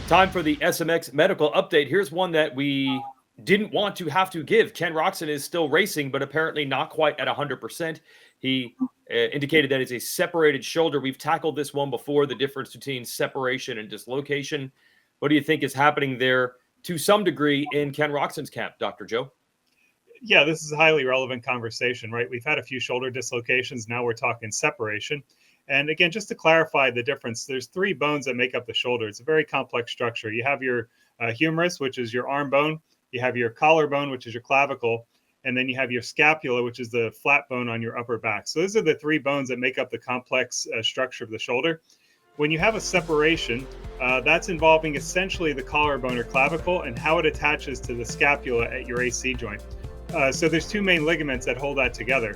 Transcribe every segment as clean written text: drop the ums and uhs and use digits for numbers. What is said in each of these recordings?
Time for the SMX medical update. Here's one that we didn't want to have to give. Ken Roczen is still racing, but apparently not quite at 100%. He indicated that it's a separated shoulder. We've tackled this one before, the difference between separation and dislocation. What do you think is happening there to some degree in Ken Roczen's camp, Dr. Joe? Yeah, this is a highly relevant conversation, right? We've had a few shoulder dislocations. Now we're talking separation. And again, just to clarify the difference, there's three bones that make up the shoulder. It's a very complex structure. You have your humerus, which is your arm bone. You have your collarbone, which is your clavicle. And then you have your scapula, which is the flat bone on your upper back. So those are the three bones that make up the complex structure of the shoulder. When you have a separation, that's involving essentially the collarbone or clavicle and how it attaches to the scapula at your AC joint. So there's two main ligaments that hold that together.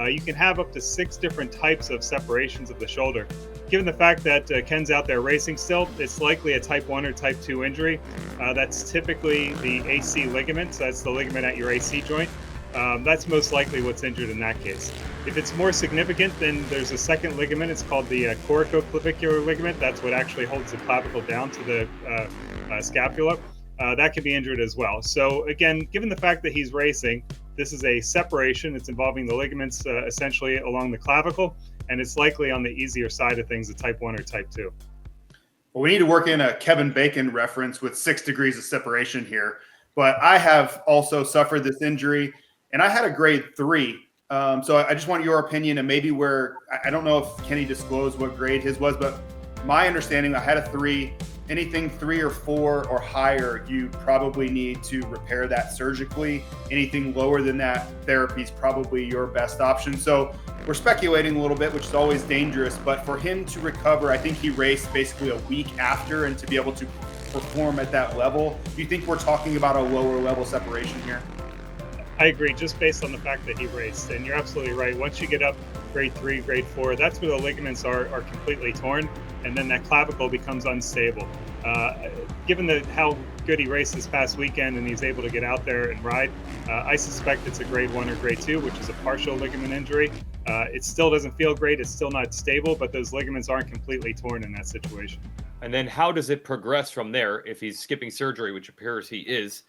You can have up to 6 different types of separations of the shoulder. Given the fact that Ken's out there racing still, it's likely a type 1 or type 2 injury. That's typically the AC ligament, so that's the ligament at your AC joint. That's most likely what's injured in that case. If it's more significant, then there's a second ligament. It's called the corticoclavicular ligament. That's what actually holds the clavicle down to the scapula. That can be injured as well. So again, given the fact that he's racing, this is a separation. It's involving the ligaments essentially along the clavicle, and it's likely on the easier side of things, a type 1 or type 2. Well, we need to work in a Kevin Bacon reference with 6 degrees of separation here. But I have also suffered this injury, and I had a grade 3. So I just want your opinion, and maybe where I don't know if Kenny disclosed what grade his was, but my understanding, I had a 3. Anything 3 or 4 or higher, you probably need to repair that surgically. Anything lower than that, therapy is probably your best option. So we're speculating a little bit, which is always dangerous. But for him to recover, I think he raced basically a week after, and to be able to perform at that level, do you think we're talking about a lower level separation here? I agree, just based on the fact that he raced. And you're absolutely right. Once you get up grade 3, grade 4, that's where the ligaments are completely torn, and then that clavicle becomes unstable. Given how good he raced this past weekend and he's able to get out there and ride, I suspect it's a grade 1 or grade 2, which is a partial ligament injury. It still doesn't feel great. It's still not stable, but those ligaments aren't completely torn in that situation. And then how does it progress from there if he's skipping surgery, which appears he is?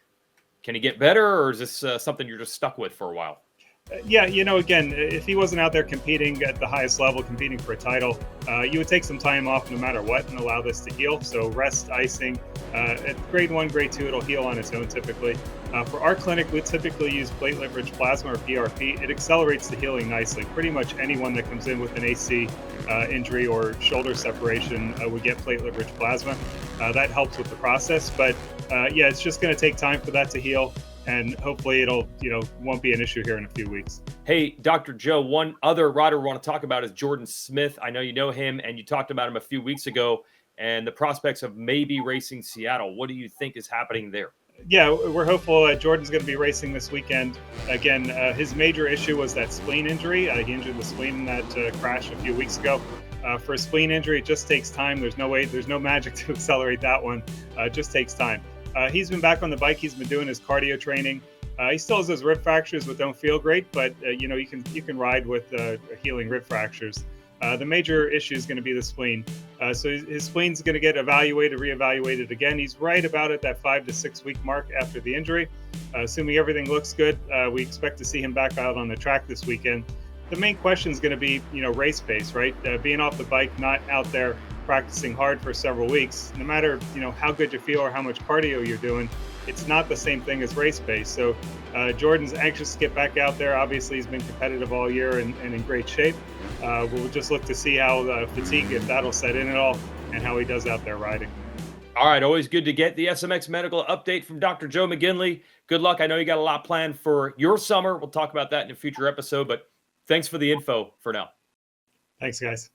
Can he get better, or is this something you're just stuck with for a while? Yeah, again, if he wasn't out there competing at the highest level, competing for a title, you would take some time off no matter what and allow this to heal. So rest, icing. At grade 1, grade 2, it'll heal on its own typically. For our clinic, we typically use platelet-rich plasma or PRP. It accelerates the healing nicely. Pretty much anyone that comes in with an AC injury or shoulder separation would get platelet-rich plasma. That helps with the process. But yeah, it's just going to take time for that to heal. And hopefully it'll, won't be an issue here in a few weeks. Hey, Dr. Joe, one other rider we want to talk about is Jordan Smith. I know you know him, and you talked about him a few weeks ago, and the prospects of maybe racing Seattle. What do you think is happening there? Yeah, we're hopeful that Jordan's going to be racing this weekend. Again, his major issue was that spleen injury. He injured the spleen in that crash a few weeks ago. For a spleen injury, it just takes time. There's no magic to accelerate that one. It just takes time. He's been back on the bike. He's been doing his cardio training. He still has those rib fractures, but don't feel great. But you can ride with healing rib fractures. The major issue is going to be the spleen. So his spleen's going to get reevaluated again. He's right about at that 5 to 6 week mark after the injury. Assuming everything looks good, we expect to see him back out on the track this weekend. The main question is going to be, race pace, right? Being off the bike, not out there practicing hard for several weeks, no matter how good you feel or how much cardio you're doing, it's not the same thing as race pace. So Jordan's anxious to get back out there. Obviously, he's been competitive all year and in great shape. We'll just look to see how fatigue, if that'll set in at all, and how he does out there riding. All right, always good to get the SMX medical update from Dr. Joe McGinley. Good luck. I know you got a lot planned for your summer. We'll talk about that in a future episode, but thanks for the info for now. Thanks, guys.